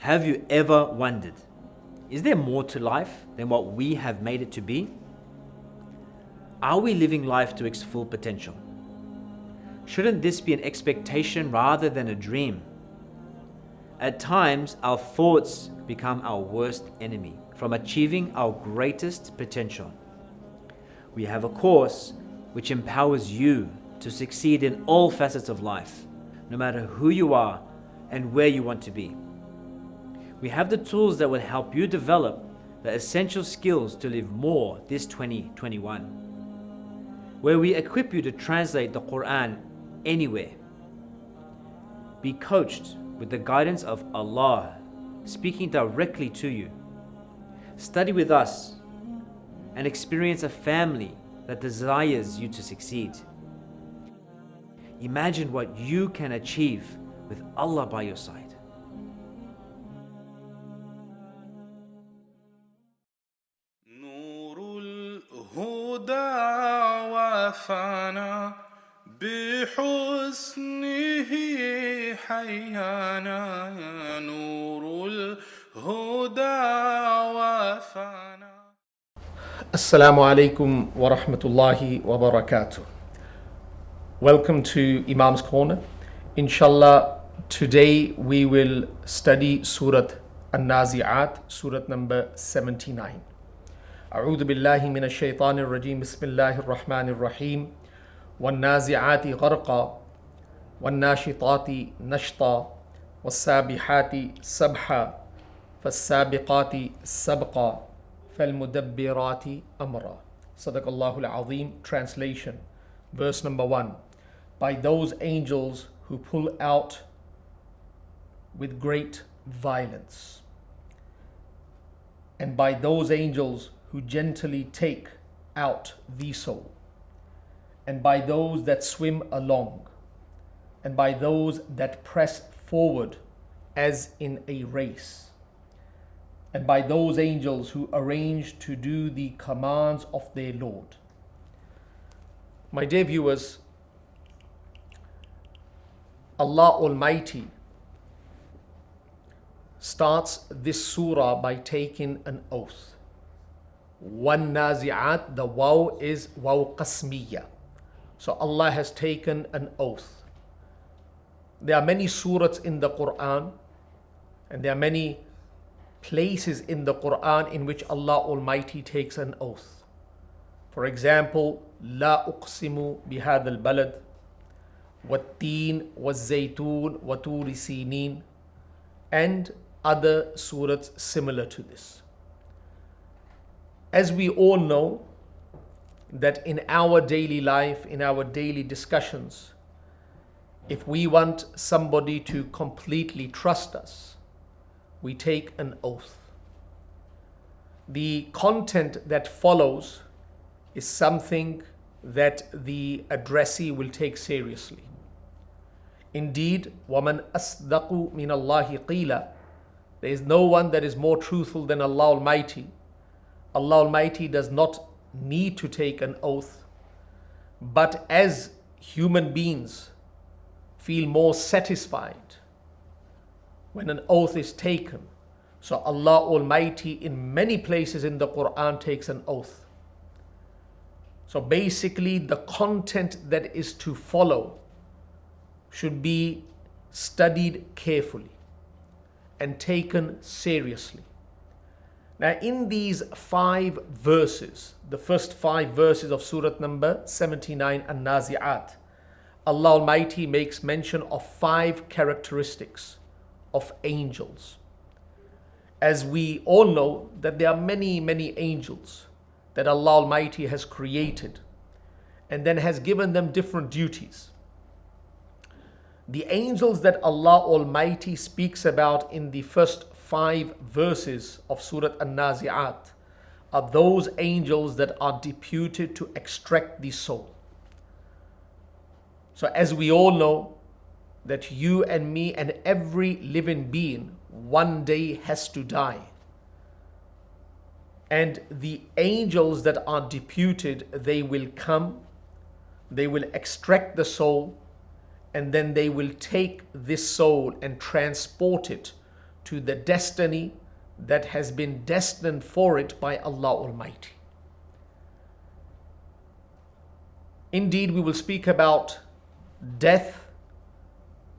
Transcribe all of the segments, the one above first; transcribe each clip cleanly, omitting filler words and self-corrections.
Have you ever wondered, is there more to life than what we have made it to be? Are we living life to its full potential? Shouldn't this be an expectation rather than a dream? At times, our thoughts become our worst enemy from achieving our greatest potential. We have a course which empowers you to succeed in all facets of life, no matter who you are and where you want to be. We have the tools that will help you develop the essential skills to live more this 2021, where we equip you to translate the Quran anywhere. Be coached with the guidance of Allah speaking directly to you. Study with us and experience a family that desires you to succeed. Imagine what you can achieve with Allah by your side. وفانا بحسنه حيانا نور الهدى وفانا. Assalamu alaikum wa rahmatullahi wa barakatuh. Welcome to Imam's Corner. Inshallah, today we will study Surah An-Nazi'at, Surah number 79. أعوذ بالله من الشيطان الرجيم بسم الله الرحمن الرحيم والنازعات غرقا والناشطات نشطا والسابحات سبحا فالسابقات سبقا فالمدبرات أمرا. صدق الله العظيم. Translation, verse number 1. By those angels who pull out with great violence, and by those angels who gently take out the soul, and by those that swim along, and by those that press forward as in a race, and by those angels who arrange to do the commands of their Lord. My dear viewers, Allah Almighty starts this surah by taking an oath. One nazi'at, the waw is waw qasmiyya. So Allah has taken an oath. There are many surahs in the Quran, and there are many places in the Quran in which Allah Almighty takes an oath. For example, La uqsimu bihadha al-balad, wat-teen, wa-zaytoon, wa-turi sinin, and other surahs similar to this. As we all know, that in our daily life, in our daily discussions, if we want somebody to completely trust us, we take an oath. The content that follows is something that the addressee will take seriously. Indeed, وَمَنْ أَصْدَقُ مِنَ اللَّهِ قِيلًا. There is no one that is more truthful than Allah Almighty. Allah Almighty does not need to take an oath, but as human beings feel more satisfied when an oath is taken, so Allah Almighty in many places in the Quran takes an oath. So basically the content that is to follow should be studied carefully and taken seriously. Now in these 5 verses, the first 5 verses of Surah number 79 An-Nazi'at, Allah Almighty makes mention of 5 characteristics of angels. As we all know that there are many angels that Allah Almighty has created and then has given them different duties. The angels that Allah Almighty speaks about in the first 5 verses of Surah An-Nazi'at are those angels that are deputed to extract the soul. So as we all know that you and me and every living being one day has to die. And the angels that are deputed, they will come, they will extract the soul, and then they will take this soul and transport it to the destiny that has been destined for it by Allah Almighty. Indeed, we will speak about death,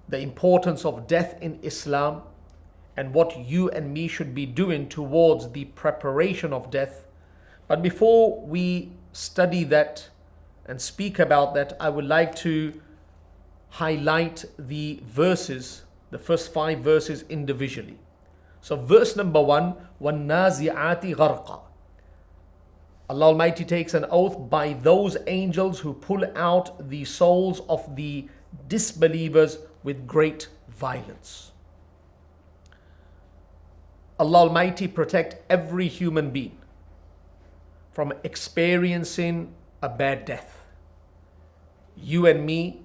the importance of death in Islam, and what you and me should be doing towards the preparation of death. But before we study that and speak about that, I would like to highlight the verses, the first 5 verses individually. So verse number 1, وَالنَّازِعَاتِ غَرْقًا. Allah Almighty takes an oath by those angels who pull out the souls of the disbelievers with great violence. Allah Almighty protect every human being from experiencing a bad death. You and me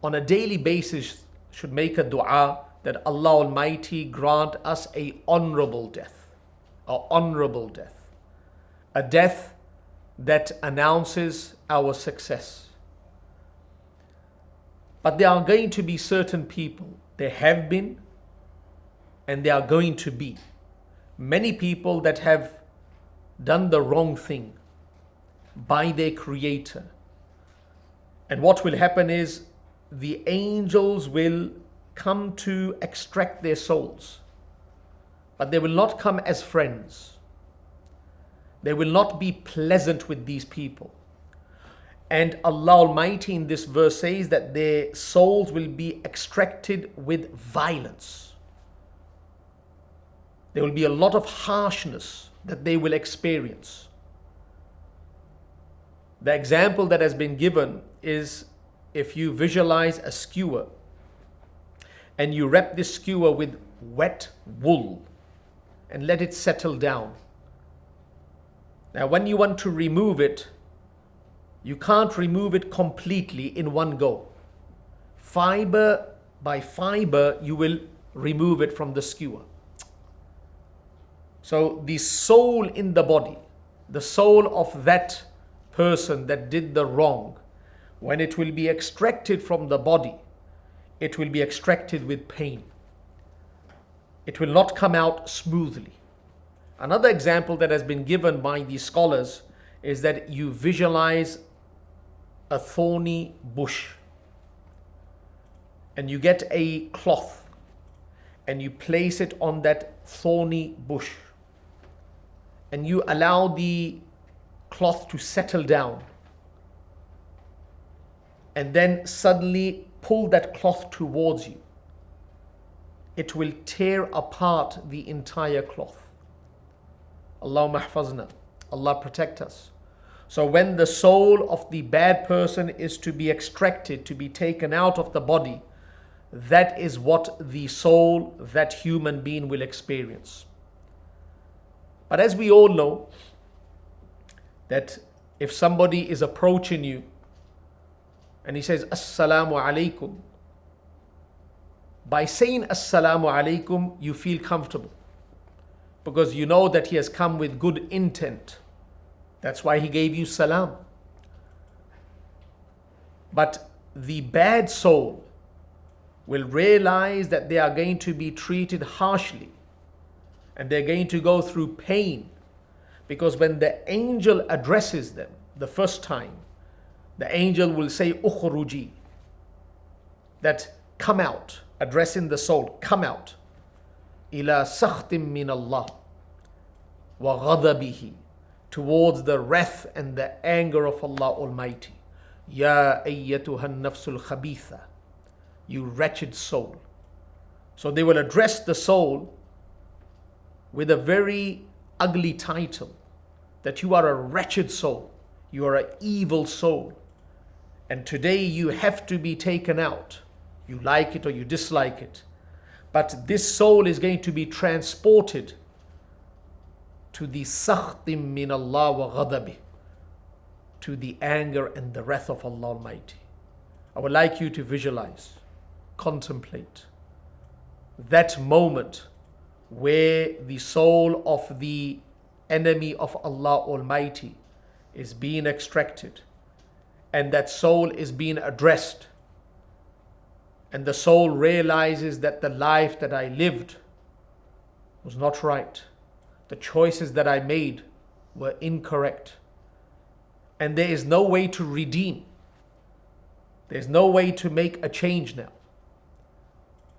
on a daily basis should make a dua that Allah Almighty grant us a honorable death, a death that announces our success. But there are going to be certain people, there have been and there are going to be many people that have done the wrong thing by their Creator. And what will happen is the angels will come to extract their souls, but they will not come as friends. They will not be pleasant with these people. And Allah Almighty in this verse says that their souls will be extracted with violence. There will be a lot of harshness that they will experience. The example that has been given is if you visualize a skewer and you wrap this skewer with wet wool and let it settle down. Now, when you want to remove it, you can't remove it completely in one go. Fiber by fiber, you will remove it from the skewer. So the soul in the body, the soul of that person that did the wrong, when it will be extracted from the body, it will be extracted with pain. It will not come out smoothly. Another example that has been given by the scholars is that you visualize a thorny bush and you get a cloth and you place it on that thorny bush and you allow the cloth to settle down and then suddenly pull that cloth towards you. It will tear apart the entire cloth. Allahumma mahfazna. Allah protect us. So when the soul of the bad person is to be extracted, to be taken out of the body, that is what the soul, that human being will experience. But as we all know, that if somebody is approaching you and he says, Assalamu alaikum, by saying Assalamu alaikum, you feel comfortable because you know that he has come with good intent. That's why he gave you salam. But the bad soul will realize that they are going to be treated harshly and they're going to go through pain, because when the angel addresses them the first time, the angel will say ukhruji, that come out, addressing the soul, come out, ila sakhtim min Allah wa ghadabihi, towards the wrath and the anger of Allah Almighty. Ya ayyatuha nafsul khabitha, you wretched soul. So they will address the soul with a very ugly title, that you are a wretched soul, you are an evil soul, and today you have to be taken out. You like it or you dislike it, but this soul is going to be transported to the sakhtim min Allah wa ghadabi, to the anger and the wrath of Allah Almighty. I would like you to visualize, contemplate that moment where the soul of the enemy of Allah Almighty is being extracted and that soul is being addressed and the soul realizes that the life that I lived was not right, the choices that I made were incorrect, and there is no way to redeem, there's no way to make a change now.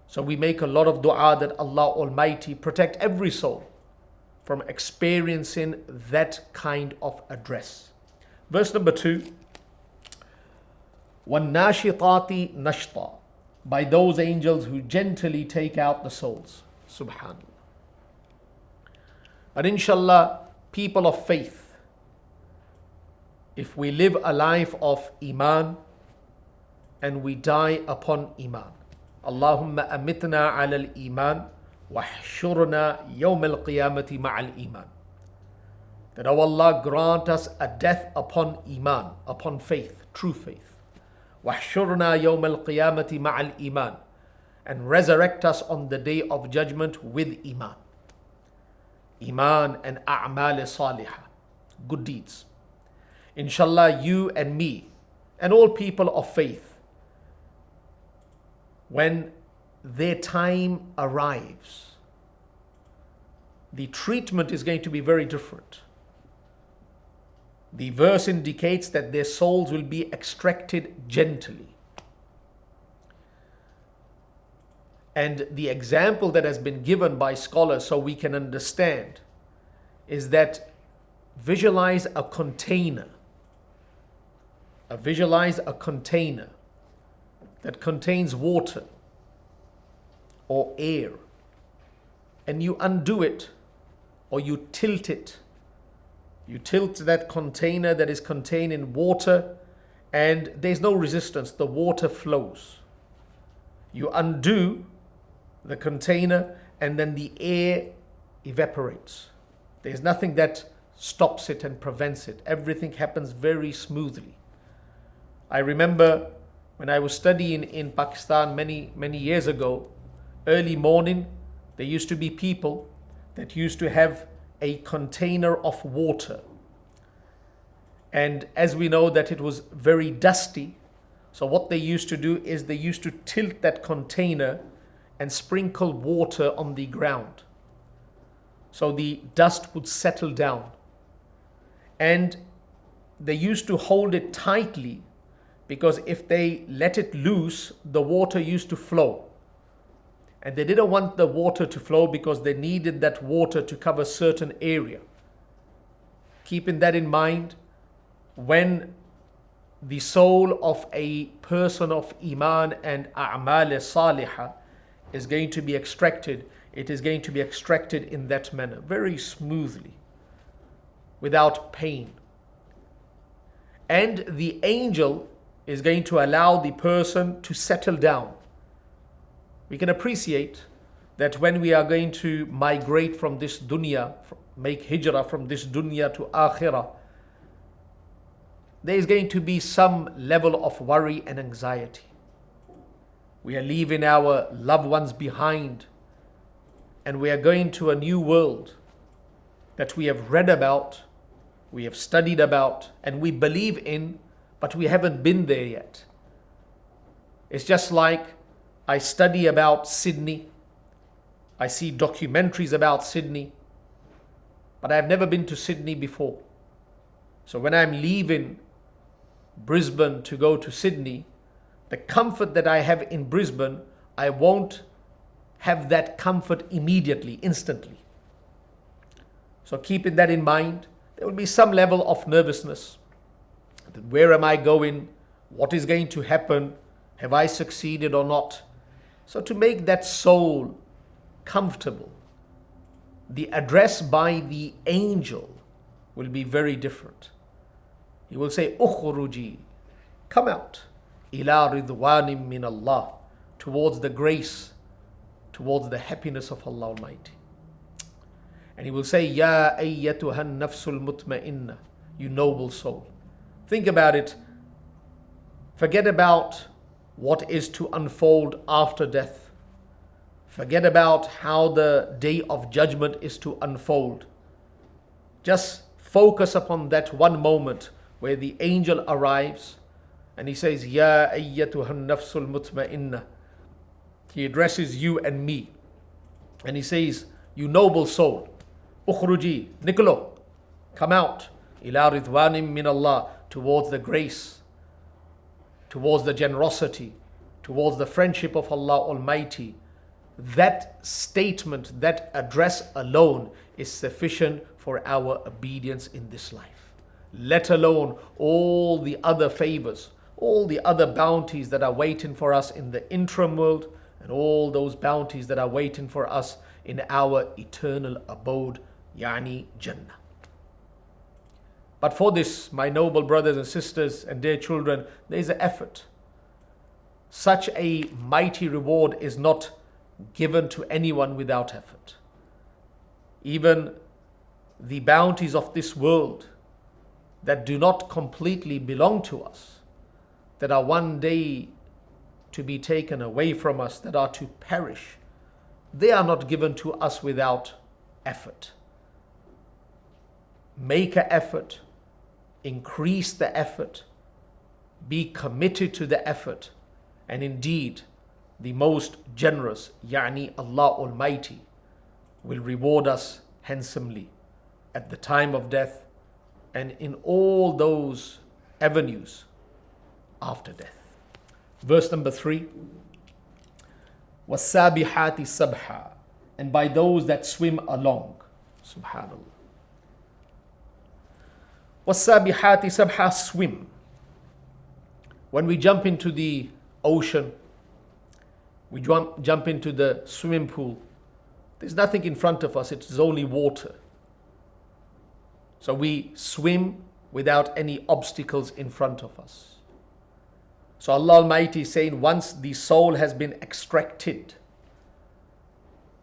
So we make a lot of dua that Allah Almighty protect every soul from experiencing that kind of address. Verse number 2, وَالنَّاشِطَاتِ نَشْطًا, by those angels who gently take out the souls. Subhanallah. And inshallah, people of faith, if we live a life of Iman and we die upon Iman, Allahumma amitna ala al-Iman wahshurna yawm al-qiyamati ma'al Iman. That, O Allah, grant us a death upon Iman, upon faith, true faith. Wahshurna yawm al-qiyamati ma'al Iman, and resurrect us on the day of judgment with Iman. Iman and a'mal salihah, good deeds. Inshallah, you and me and all people of faith, when their time arrives, the treatment is going to be very different. The verse indicates that their souls will be extracted gently. And the example that has been given by scholars so we can understand is that visualize a container. Visualize a container that contains water or air, and you undo it or you tilt it. You tilt that container that is contained in water, and there's no resistance, the water flows. You undo the container and then the air evaporates. There's nothing that stops it and prevents it. Everything happens very smoothly. I remember when I was studying in Pakistan many years ago, early morning, there used to be people that used to have a container of water. And as we know that it was very dusty, so what they used to do is they used to tilt that container and sprinkle water on the ground. So the dust would settle down. And they used to hold it tightly, because if they let it loose, the water used to flow. And they didn't want the water to flow because they needed that water to cover certain area. Keeping that in mind, when the soul of a person of Iman and A'mal Salihah is going to be extracted, it is going to be extracted in that manner, very smoothly, without pain. And the angel is going to allow the person to settle down. We can appreciate that when we are going to migrate from this dunya, make hijrah from this dunya to akhirah, there is going to be some level of worry and anxiety. We are leaving our loved ones behind, and we are going to a new world that we have read about, we have studied about, and we believe in, but we haven't been there yet. It's just like I study about Sydney, I see documentaries about Sydney, but I've never been to Sydney before. So when I'm leaving Brisbane to go to Sydney, the comfort that I have in Brisbane, I won't have that comfort immediately, instantly. So keeping that in mind, there will be some level of nervousness. Where am I going? What is going to happen? Have I succeeded or not? So to make that soul comfortable, the address by the angel will be very different. He will say, "Ukhruji," come out, ila ridwanim min Allah, towards the grace, towards the happiness of Allah Almighty. And he will say, "Ya ayyatuhan nafsul mutma'inna," you noble soul. Think about it. Forget about what is to unfold after death. Forget about how the day of judgment is to unfold. Just focus upon that one moment where the angel arrives and he says, "Ya ayyatuhan nafsul mutma'inna," He addresses you and me. And he says, you noble soul, ukhruji, Nicolo, come out, ila ridwanim min Allah, towards the grace, towards the generosity, towards the friendship of Allah Almighty. That statement, that address alone is sufficient for our obedience in this life. Let alone all the other favors, all the other bounties that are waiting for us in the interim world, and all those bounties that are waiting for us in our eternal abode, yani Jannah. But for this, my noble brothers and sisters and dear children, there is an effort. Such a mighty reward is not given to anyone without effort. Even the bounties of this world that do not completely belong to us, that are one day to be taken away from us, that are to perish, they are not given to us without effort. Make an effort, increase the effort, be committed to the effort, and indeed the most generous, yani Allah Almighty, will reward us handsomely at the time of death and in all those avenues after death. Verse number 3, وَالسَّابِحَاتِ سَبْحًا, and by those that swim along. Subhanallah. وَالسَّابِحَاتِ سَبْحًا, swim. When we jump into the ocean, we jump into the swimming pool, there's nothing in front of us, it's only water. So we swim without any obstacles in front of us. So Allah Almighty is saying, once the soul has been extracted,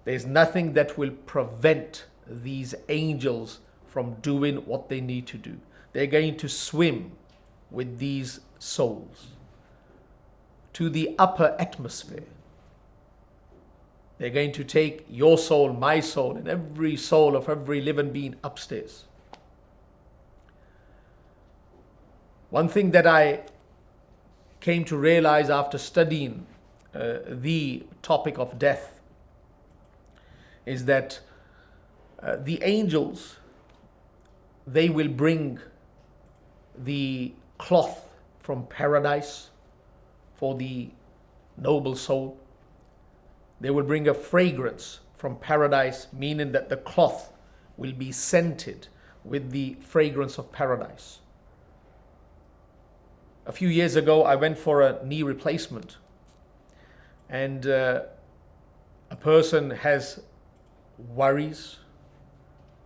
there's nothing that will prevent these angels from doing what they need to do. They're going to swim with these souls to the upper atmosphere. They're going to take your soul, my soul, and every soul of every living being upstairs. One thing that I came to realize after studying the topic of death is that the angels, they will bring the cloth from paradise for the noble soul. They will bring a fragrance from paradise, meaning that the cloth will be scented with the fragrance of paradise. A few years ago, I went for a knee replacement, and a person has worries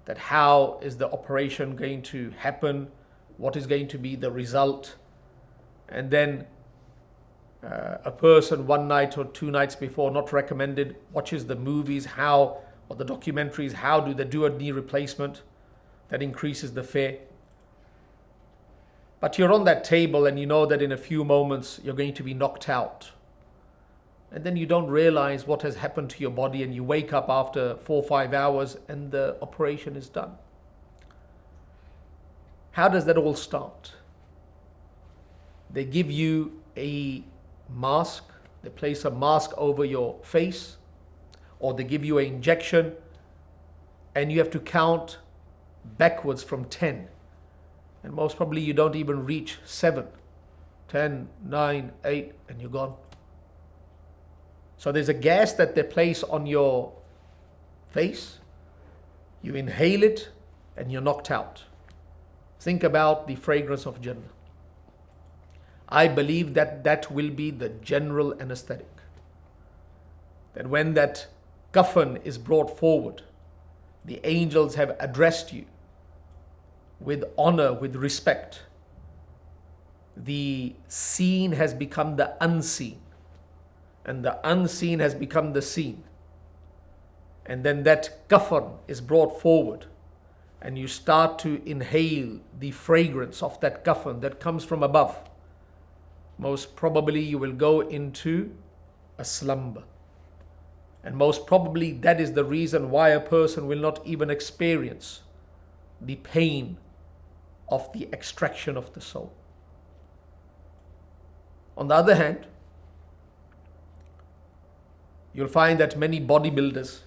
that how is the operation going to happen, what is going to be the result, and then a person one night or two nights before, not recommended, watches the movies, or the documentaries, how do they do a knee replacement, that increases the fear. But you're on that table and you know that in a few moments you're going to be knocked out. And then you don't realize what has happened to your body, and you wake up after 4 or 5 hours and the operation is done. How does that all start? They give you a mask, they place a mask over your face, or they give you an injection, and you have to count backwards from 10. And most probably you don't even reach 7, 10, 9, 8, and you're gone. So there's a gas that they place on your face, you inhale it, and you're knocked out. Think about the fragrance of Jannah. I believe that that will be the general anesthetic. That when that coffin is brought forward, the angels have addressed you with honor, with respect. The seen has become the unseen, and the unseen has become the seen. And then that coffin is brought forward, and you start to inhale the fragrance of that coffin that comes from above. Most probably you will go into a slumber. And most probably that is the reason why a person will not even experience the pain of the extraction of the soul. On the other hand, You'll find that many bodybuilders,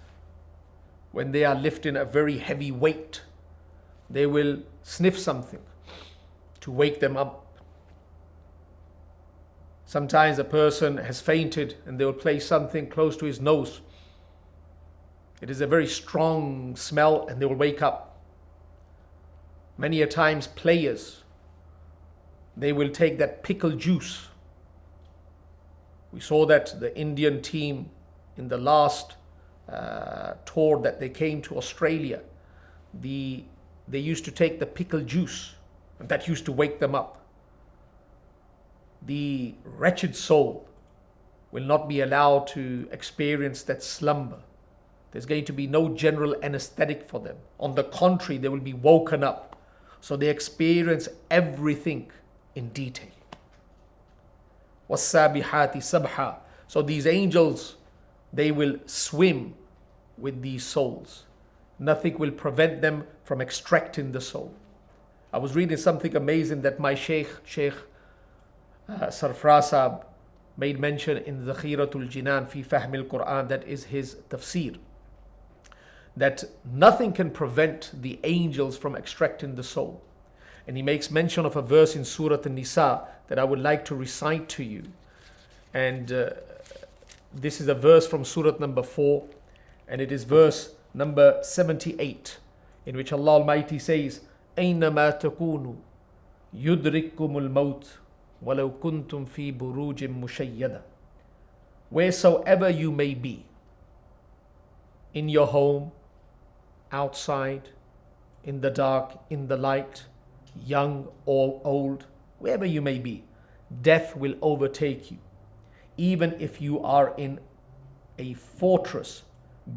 when they are lifting a very heavy weight, they will sniff something to wake them up. Sometimes a person has fainted and they will place something close to his nose. It is a very strong smell and they will wake up. Many a times players, they will take that pickle juice. We saw that the Indian team in the last tour that they came to Australia, they used to take the pickle juice and that used to wake them up. The wretched soul will not be allowed to experience that slumber. There's going to be no general anesthetic for them. On the contrary, they will be woken up. So they experience everything in detail. وَالسَّابِحَاتِ سَبْحًا. So these angels, they will swim with these souls. Nothing will prevent them from extracting the soul. I was reading something amazing that my Sheikh Sarfra made mention in Zakhiratul Jinan fi Fahmil Quran, that is his tafsir, that nothing can prevent the angels from extracting the soul. And he makes mention of a verse in Surah An-Nisa that I would like to recite to you. And this is a verse from Surah number 4, and it is verse number 78, in which Allah Almighty says, أَيْنَمَا تَكُونُوا يُدْرِكُّمُ الْمَوْتِ وَلَوْ كُنْتُمْ فِي بُرُوجٍ مُشَيَّدَةٍ. Wheresoever you may be, in your home, outside, in the dark, in the light, young or old, wherever you may be, death will overtake you, even if you are in a fortress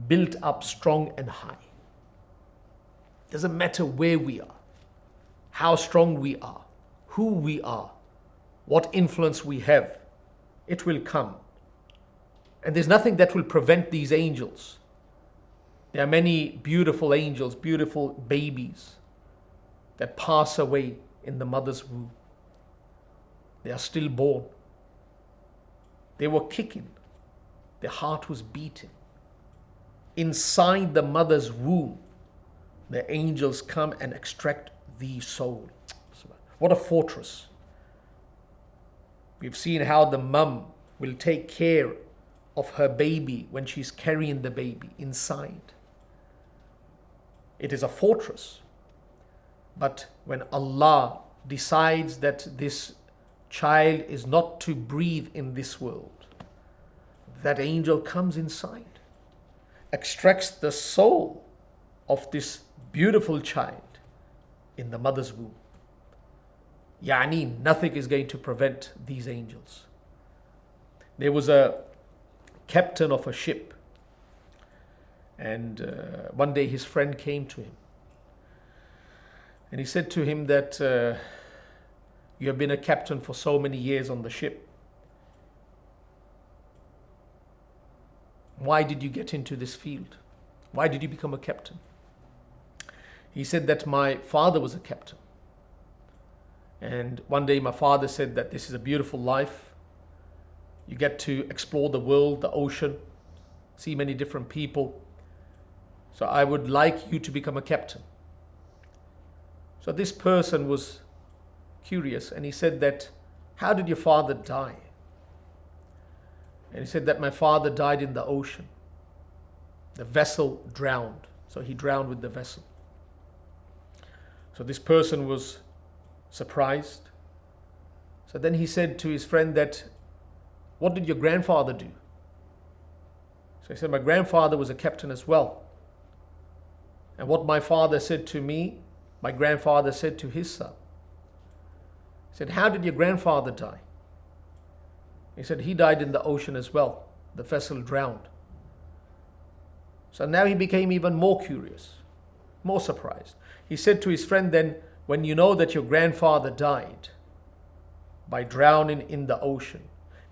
built up strong and high. Doesn't matter where we are, how strong we are, who we are, what influence we have, it will come. And there's nothing that will prevent these angels. There are many beautiful angels, beautiful babies that pass away in the mother's womb. They are still born. They were kicking. Their heart was beating. Inside the mother's womb, the angels come and extract the soul. What a fortress. We've seen how the mum will take care of her baby when she's carrying the baby inside. It is a fortress. But when Allah decides that this child is not to breathe in this world, that angel comes inside, extracts the soul of this beautiful child in the mother's womb. Yani, nothing is going to prevent these angels. There was a captain of a ship, and one day his friend came to him and he said to him that you have been a captain for so many years on the ship. Why did you get into this field? Why did you become a captain? He said that my father was a captain. And one day my father said that this is a beautiful life. You get to explore the world, the ocean, see many different people. So I would like you to become a captain. So this person was curious and he said that, how did your father die? And he said that my father died in the ocean. The vessel drowned. So he drowned with the vessel. So this person was surprised. So then he said to his friend that, what did your grandfather do? So he said, my grandfather was a captain as well. And what my father said to me, my grandfather said to his son. He said, how did your grandfather die? He said, he died in the ocean as well. The vessel drowned. So now he became even more curious, more surprised. He said to his friend then, when you know that your grandfather died by drowning in the ocean,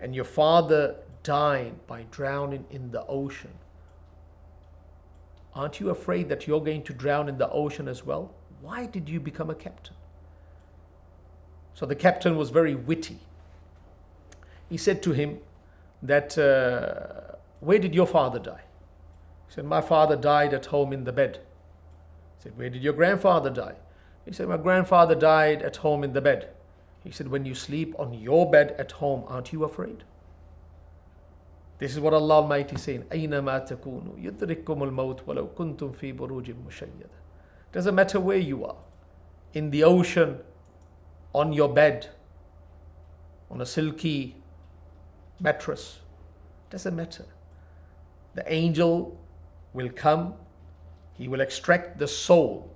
and your father died by drowning in the ocean, aren't you afraid that you're going to drown in the ocean as well? Why did you become a captain? So the captain was very witty. He said to him that where did your father die? He said, my father died at home in the bed. He said, where did your grandfather die? He said, my grandfather died at home in the bed. He said, when you sleep on your bed at home, aren't you afraid? This is what Allah Almighty is saying. أَيْنَمَا تَكُونُوا يُدْرِكُّمُ الْمَوْتُ وَلَوْ كُنْتُمْ فِي بُرُوجٍ مُشَيَّدَةٍ. Doesn't matter where you are, in the ocean, on your bed, on a silky mattress, doesn't matter. The angel will come, he will extract the soul.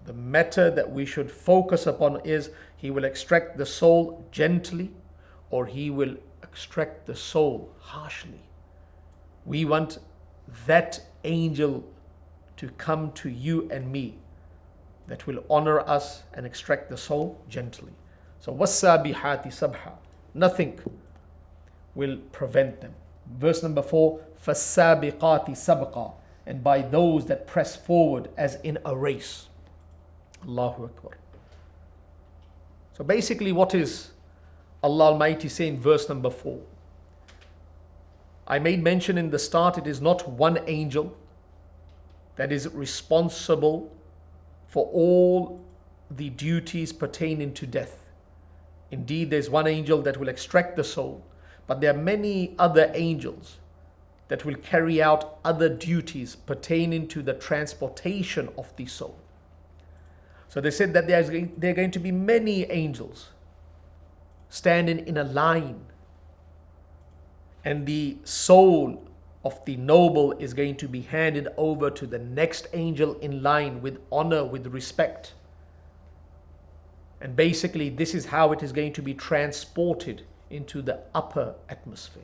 The matter that we should focus upon is he will extract the soul gently or he will extract the soul harshly. We want that angel to come to you and me that will honor us and extract the soul gently. So وَالسَّابِحَاتِ sabha, nothing will prevent them. Verse number 4, فَالسَّابِقَاتِ sabqa, and by those that press forward as in a race. Allahu Akbar. So basically what is Allah Almighty saying in verse number 4? I made mention in the start, it is not one angel that is responsible for all the duties pertaining to death. Indeed, there's one angel that will extract the soul, but there are many other angels that will carry out other duties pertaining to the transportation of the soul. So they said that there are going to be many angels standing in a line, and the soul of the noble is going to be handed over to the next angel in line with honor, with respect. And basically this is how it is going to be transported into the upper atmosphere.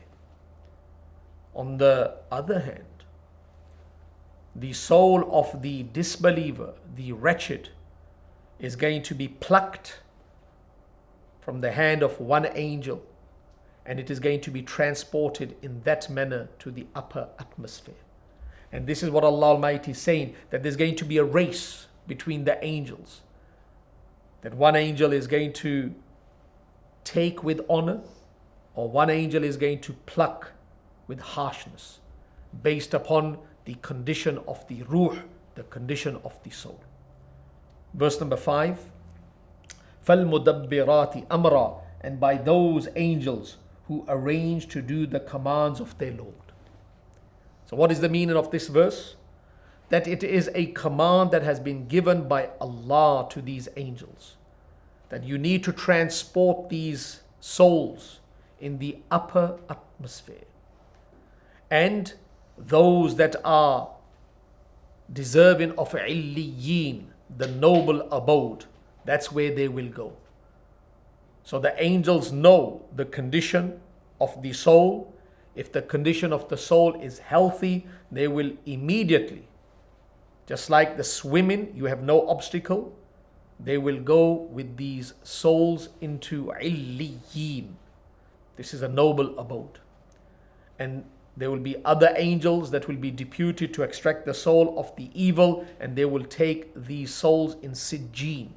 On the other hand, the soul of the disbeliever, the wretched, is going to be plucked from the hand of one angel, and it is going to be transported in that manner to the upper atmosphere. And this is what Allah Almighty is saying, that there's going to be a race between the angels, that one angel is going to take with honor, or one angel is going to pluck with harshness, based upon the condition of the ruh, the condition of the soul. Verse number 5, فَالْمُدَبِّرَاتِ أَمْرًا, and by those angels who arrange to do the commands of their Lord. So what is the meaning of this verse? That it is a command that has been given by Allah to these angels, that you need to transport these souls in the upper atmosphere. And those that are deserving of illiyin, the noble abode, that's where they will go. So the angels know the condition of the soul. If the condition of the soul is healthy, they will immediately, just like the swimming, you have no obstacle, they will go with these souls into illiyin. This is a noble abode. And there will be other angels that will be deputed to extract the soul of the evil, and they will take these souls in sijjeen.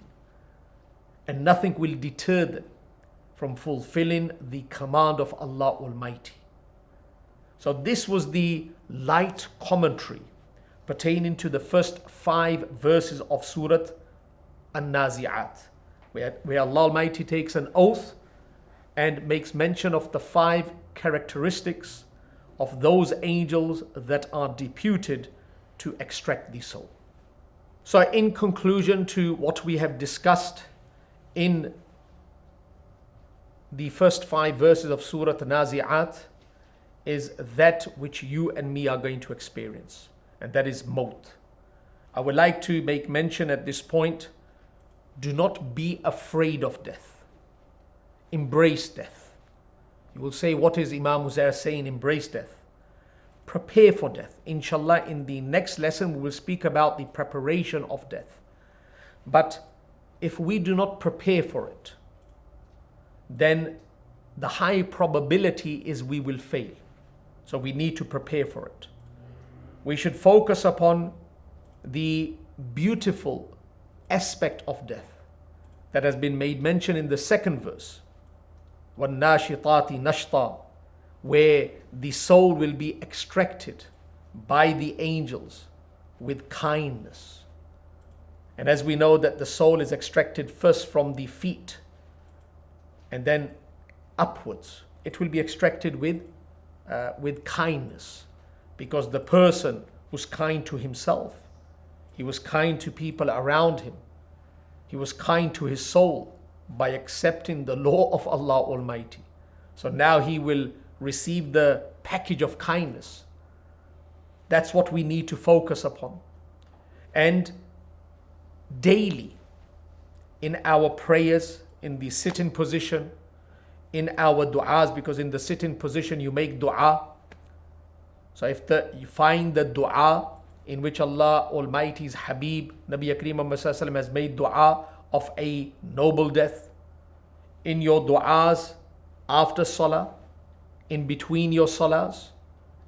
And nothing will deter them from fulfilling the command of Allah Almighty. So this was the light commentary pertaining to the first 5 verses of Surah An-Nazi'at, where Allah Almighty takes an oath and makes mention of the 5 characteristics of those angels that are deputed to extract the soul. So in conclusion to what we have discussed in the first 5 verses of Surah Nazi'at is that which you and me are going to experience, and that is maut. I would like to make mention at this point, do not be afraid of death. Embrace death. You will say, what is Imam Uzair saying, embrace death? Prepare for death. Inshallah, in the next lesson we will speak about the preparation of death. But if we do not prepare for it, then the high probability is we will fail. So we need to prepare for it. We should focus upon the beautiful aspect of death that has been made mention in the second verse. وَالنَّاشِطَاتِ نَشْطًا where the soul will be extracted by the angels with kindness. And as we know that the soul is extracted first from the feet and then upwards, it will be extracted with kindness, because the person was kind to himself, he was kind to people around him, he was kind to his soul by accepting the law of Allah Almighty. So now he will receive the package of kindness. That's what we need to focus upon. And daily in our prayers, in the sitting position, in our du'as, because in the sitting position you make du'a. So if you find the du'a in which Allah Almighty's Habib, Nabi Akram Muhammad has made du'a of a noble death, in your du'as after salah, in between your salahs,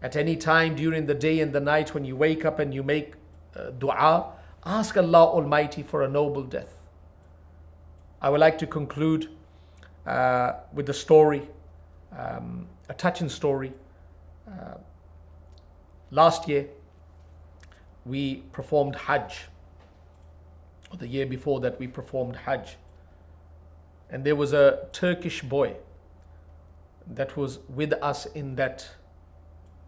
at any time during the day and the night when you wake up and you make du'a, ask Allah Almighty for a noble death. I would like to conclude with a story, a touching story. Last year we performed Hajj, or the year before that we performed Hajj, and there was a Turkish boy that was with us in that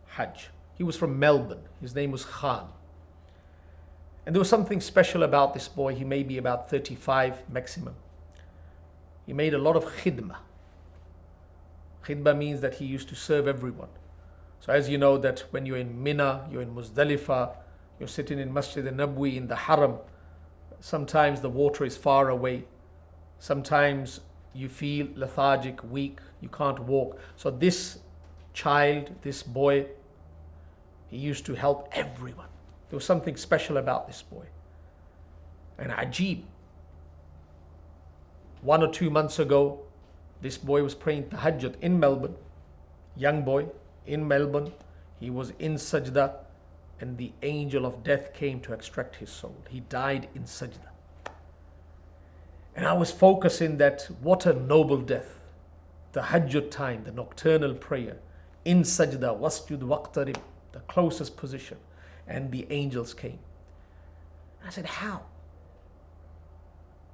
Hajj. He was from Melbourne. His name was Khan. And there was something special about this boy. He may be about 35 maximum. He made a lot of khidmah. Khidmah means that he used to serve everyone. So as you know that when you're in Mina, you're in Muzdalifah, you're sitting in Masjid al-Nabwi in the Haram, sometimes the water is far away. Sometimes you feel lethargic, weak, you can't walk. So this child, this boy, he used to help everyone. There was something special about this boy. And ajib, 1 or 2 months ago, this boy was praying tahajjud in Melbourne, young boy in Melbourne. He was in sajda, and the angel of death came to extract his soul. He died in sajda. And I was focusing that what a noble death. Tahajjud time, the nocturnal prayer, in sajda, wasjud waqtarib, the closest position. And the angels came. I said, how?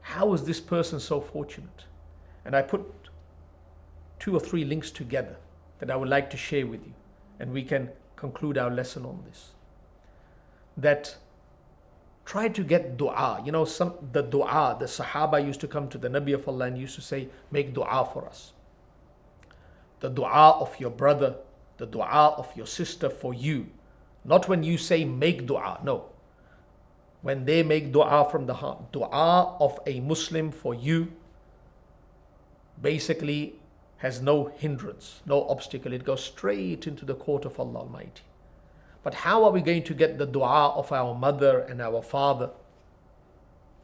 How is this person so fortunate? And I put 2 or 3 links together that I would like to share with you. And we can conclude our lesson on this. That try to get dua. You know, the dua, the Sahaba used to come to the Nabi of Allah and used to say, make dua for us. The dua of your brother, the dua of your sister for you. Not when you say make dua, no. When they make dua from the heart, dua of a Muslim for you basically has no hindrance, no obstacle. It goes straight into the court of Allah Almighty. But how are we going to get the dua of our mother and our father,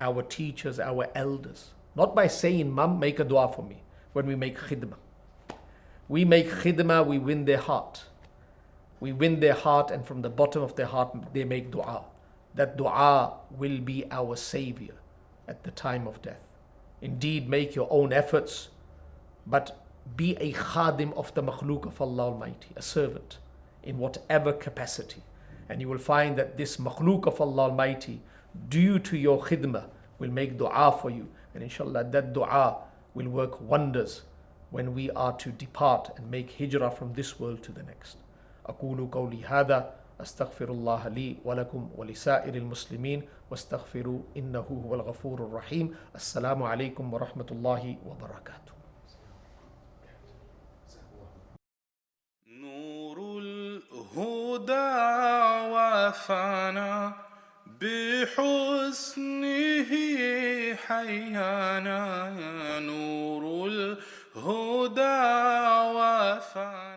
our teachers, our elders? Not by saying, Mom, make a dua for me when we make khidmah. We make khidmah, we win their heart. We win their heart, and from the bottom of their heart they make dua. That dua will be our savior at the time of death. Indeed, make your own efforts, but be a khadim of the makhluk of Allah Almighty, a servant in whatever capacity. And you will find that this makhluk of Allah Almighty, due to your khidmah, will make dua for you. And inshallah, that dua will work wonders when we are to depart and make hijrah from this world to the next. أقول قولي هذا أستغفر الله لي ولكم ولسائر المسلمين واستغفروا إنه هو الغفور الرحيم. السلام عليكم ورحمة الله وبركاته. نور الهدى وفانا بحسنه حيانا. نور الهدى وفانا